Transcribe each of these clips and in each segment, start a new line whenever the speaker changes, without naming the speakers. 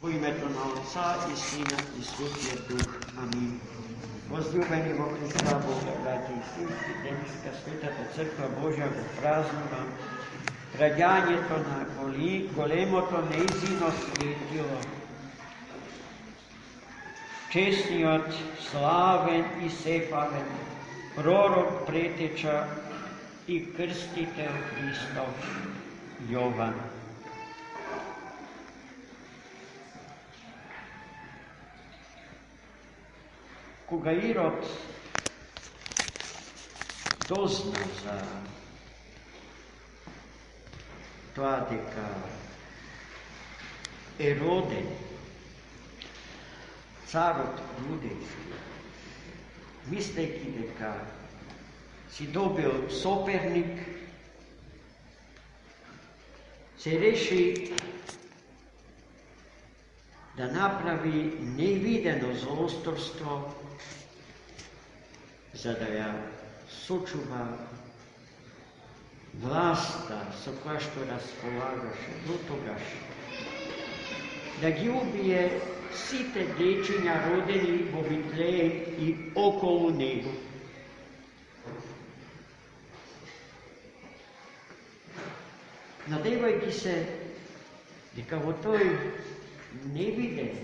U imето na Otca i Sina i Svetия Дух. Амин. Возлюбени во Христа Бога, браќа и сестри, денеска Светата Црква Божја го празнува раѓањето на големото нејзино светило, честниот, славен и сепавен пророк, претеча и крстител Христов Јован. Кога Ирод дознал за тоа дека Ероде, царот јудејски, мислејќи дека си добил соперник, се реши да направи невидено злосторство, за да ја сочува власта со која што располагаше до тогаш, да ги убие сите дечиња родени во Витлеем и околу него. Надевајќи се дека во тој невиден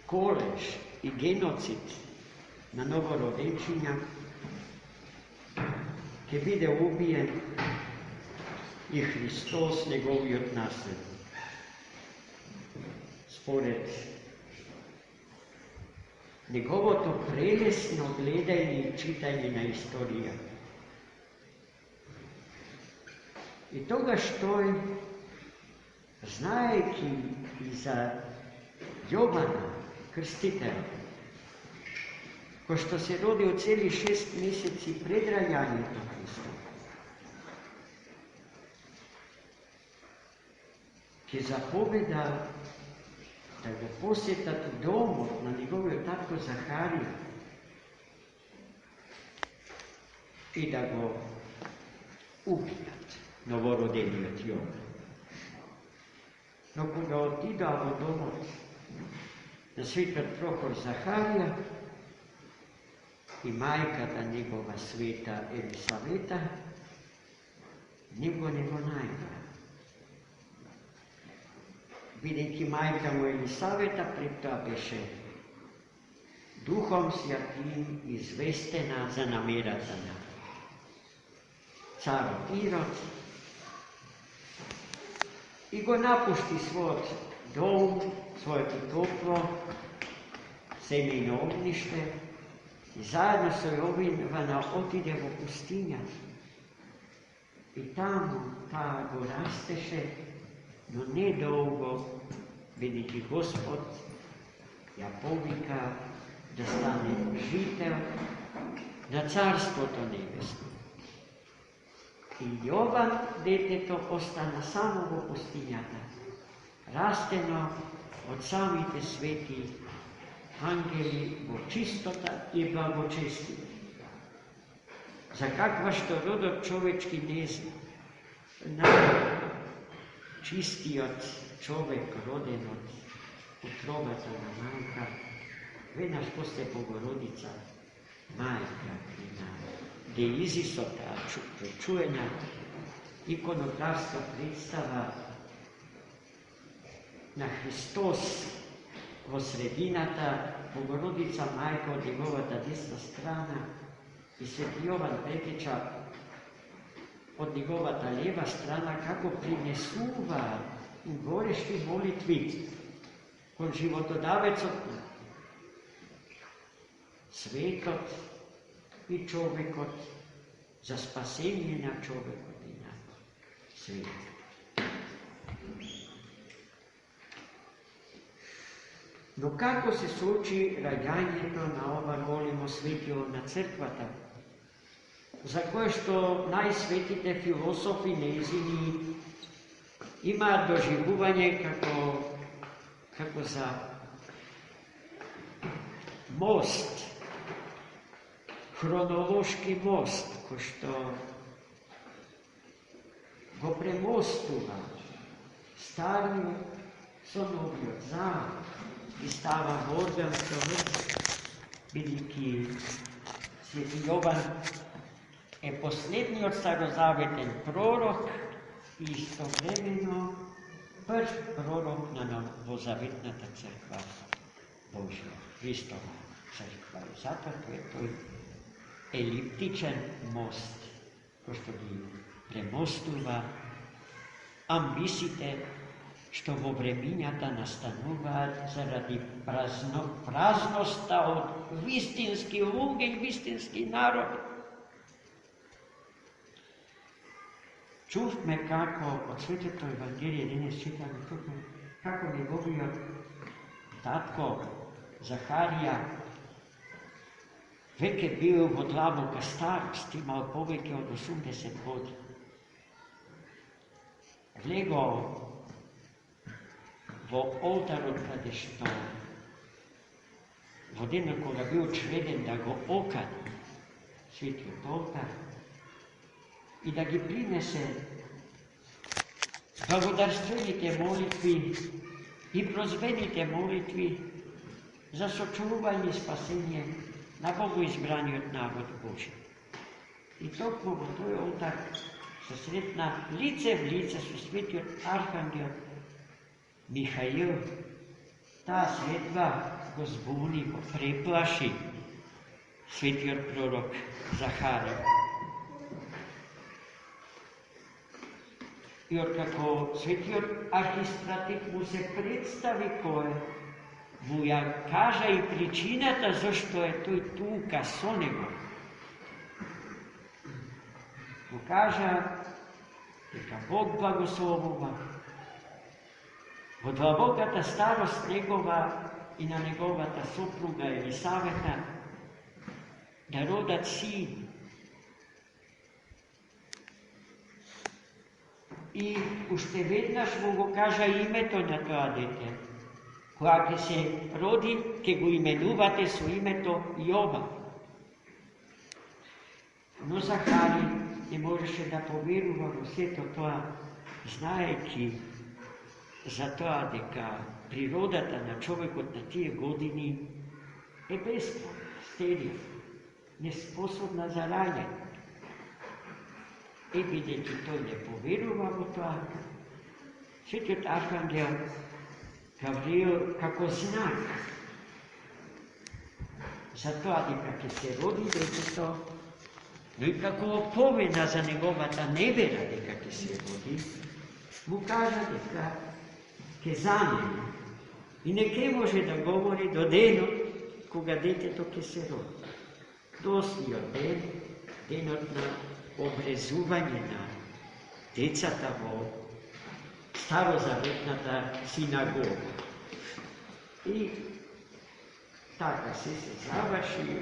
колеж и геноцид на новороденчиња ќе биде убиен и Христос, неговиот наследник. Според неговото прелесно гледање и читање на историја. И тогаш тој, знаејќи и за Јована, крстител, кој што се роди од цели 6 месеци пред раѓањето на Христа, ќе заповеда да го посетат домот на неговиот татко Захарија и да го убијат новородениот Јован. Но кога отидоа во домот на светот пророк Захарија и мајката негова света Елисавета, него не го најдоа. Бидејќи мајка му Елисавета пред тоа беше Духом Святим известена за намерата на царот Ирод и го напушти својот дом, своето топло семејно огниште и заедно со Јована отиде во пустињата. И таму таа го растеше, но не долго, бидејќи Господ ја повика да стане жител на Царството Небесно. И Јован, детето, остана само во пустињата, растено од самите свети ангели во чистота и благочестие, за каква што родот човечки не зна. Чистиот човек, роден од утробата на мајка, веднаш после Богородица, мајка на Деизисота, чуена иконографска представа на Христос во средината, Богородица мајка од неговата десна страна и Свети Јован претеча од неговата лева страна, како принесува горешки молитви кон животодавецот на светот и човекот, за спасение на човекот и на светот. Но како се случи раѓањето на ова големо светило на црквата, за кое што најсветите философи нејзини имаат доживување како за мост, хронолошки мост, кој што го премостува стариот so novi od zna i stava Morganska vrst, veliki sveti Jovan je poslednji od starozaveten prorok i istovremeno prvi prorok na novozavetnata crkva Božja, Hristova crkva. I zato je to eliptičen most, pošto bi premostува амбисите што во времињата настануваат заради празноста од вистински луѓе и вистински народ. Чувме како од Светото Евангелие денес читаме тука, како неговиот татко Захарија веќе бил во длабока старост, имал повеќе од 80 години. Легол во олтарот каде што во денот кога бил чреден да го окани светиот олтар и да ги принесе благодарствените молитви и прозвените молитви за сочувување и спасение на богоизбраниот народ Божи. И токму во тој олтар се сретна лице в лице со светиот архангел Михаил. Таа светва го збуни, го преплаши светиот пророк Захарија. И откако светиот архистратик му се представи кој, му ја кажа и причината зашто е тој тука со него. Му кажа дека Бог благословува во длабоката старост негова и на неговата сопруга Елисавета да родат син. И уште веднаш му го кажа името на тоа дете. Кога ќе се роди, ќе го именувате со името Јован. Но Захари не можеше да поверува во сето тоа, знаејќи за тоа дека природата на човекот на тие години е бесплодна, стерилна, неспособна за раѓање. И бидејќи тој не поверува во тоа, светиот архангел Гавриил како знак за тоа дека ќе се роди детето, но и како опомена за неговата невера дека ќе се роди, му кажа дека ќе замине и не ќе може да говори до денот кога детето ќе се роди. До 8-иот ден, денот на обрезување на децата во старозаветната синагога. И така се заврши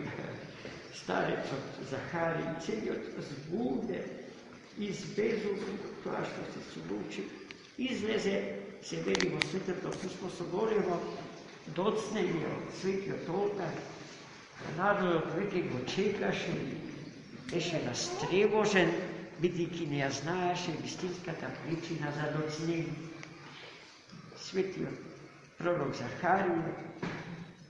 старецот Захари, целиот збуден, избезумен тоа што се случи. Излезе, се вели во Светото Писмо, со големо доцнење од светиот олтар. Народот веќе го чекаше, беше растревожен, бидејќи не ја знаеше вистинската причина за доцнење. Светиот пророк Захарија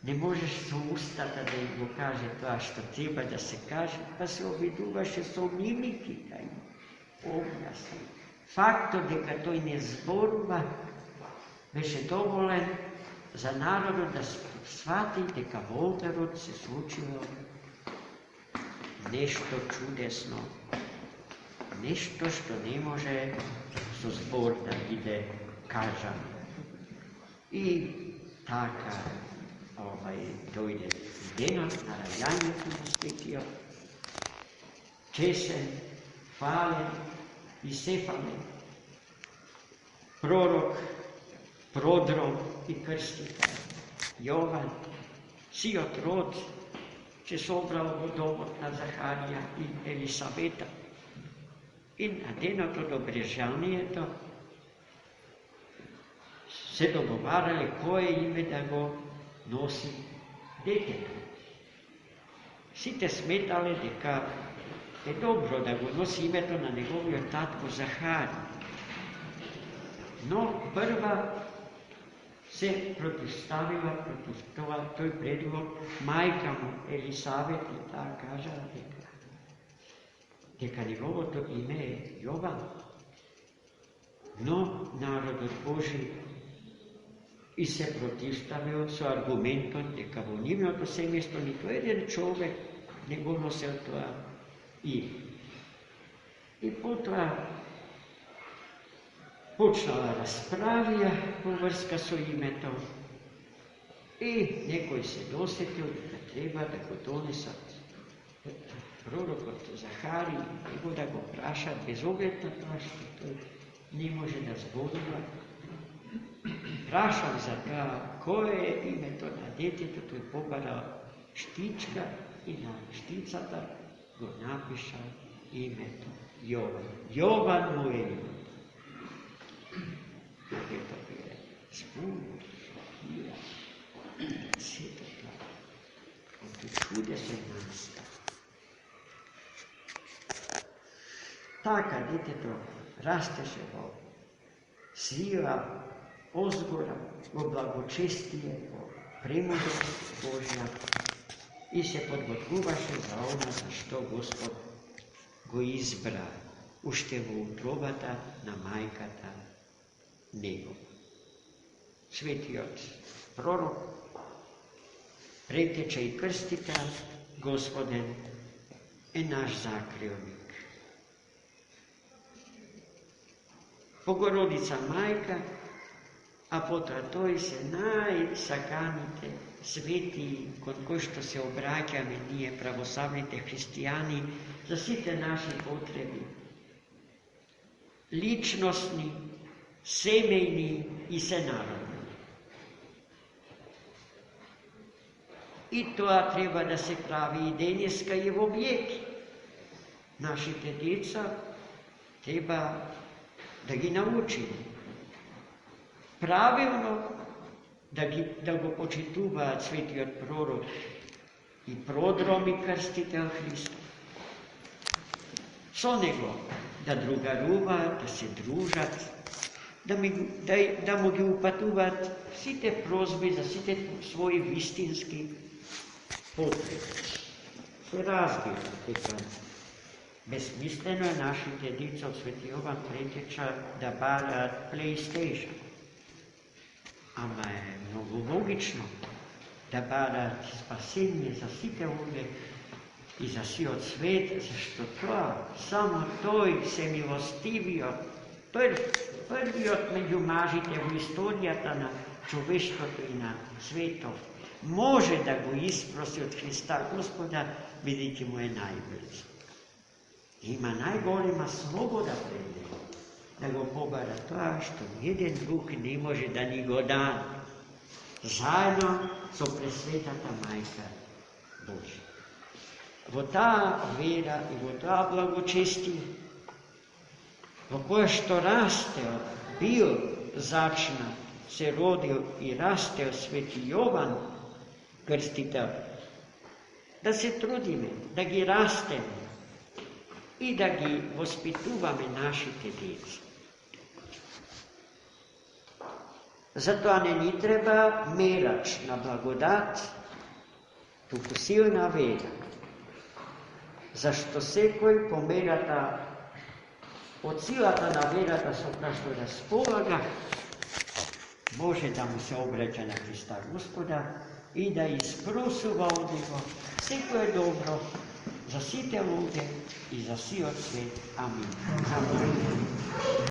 не можеше со устата да им го каже тоа што треба да се каже, па се обидуваше со мимики да им објасни. Фактот дека тој не зборува беше доволен за народот да свати дека во олтарот се случило нешто чудесно, нешто што не може со збор да биде кажано. И така дојде денот на раѓањето на светиот, чесен, фален и сефален пророк, продром и крстител Јован, сиот род се собрал во домот на Захарија и Елисавета. И на денот од обрежанието се договарале кое име да го носи детето. Сите сметале дека е добро да го носи името на неговиот татко Захари. Но прва se protistavila protiv toj predlog, majka mu Elisavet je ta kažala дека неговото име е Јован. Но народот Божи и се противставил со аргументот дека во нивното семејство ниту еден човек не го носел тоа име. И потоа почнала расправија во врска со името и некој се досетил дека треба да го донесат пророкот Захари, него да го прашат без оглед на тоа што тој не може да зборува. Прашал за тоа кој е името на детето, тој побарал штичка и на штицата го напишал името Јован. Јован му е името. Ето е збор, шокира, сето тоа. Од чудесен настав. Така детето растеше во сила, озгора, во благочестие, во премудрост Божја и се подготвуваше за она за што Господ го избра уште во утробата на мајката него. Светиот пророк претече и крстите, Господен е наш закрилник. Богородица мајка, а потоа тој се најсаканите свети кон кои што се обраќаме ние православните христијани за сите наши потреби, личностни, семејни и сенародни. И тоа треба да се прави и денеска и во веки. Нашите деца треба да ги научиме правилно да го почитуваат светиот пророк и продроми крстител Христос. Со него да другаруваат, да се дружат, да му ги упатуваат сите прозби за сите своји вистински потреби. Се разбира дека безсмислено е нашите деца од Свети Јован претеча да бараат PlayStation. Ама е многу логично да бараат спасение за сите луѓе и за сиот свет, зашто тоа, само тој се милостивиот, првиот меѓу мажите во историјата на човештвото и на светот, може да го испроси од Христа Господа, бидејќи му е најблизо. Има најголема слобода пред него, да го побара тоа што еден друг не може да ни го даде, заедно со пресветата мајка Божја. Во таа вера и во тоа благочестие, во кое што растел, бил зачнат, се родил и растел Свети Јован Крстител, да се трудиме, да ги растеме и да ги воспитуваме нашите деца. Затоа не ни треба мерач на благодат, туку силна вера, зашто секој по мерата од силата на верата со која што располага, може да му се обраќа на Христа Господа и да испросува од него секое добро за сите луѓе и за сиот свет. Амин.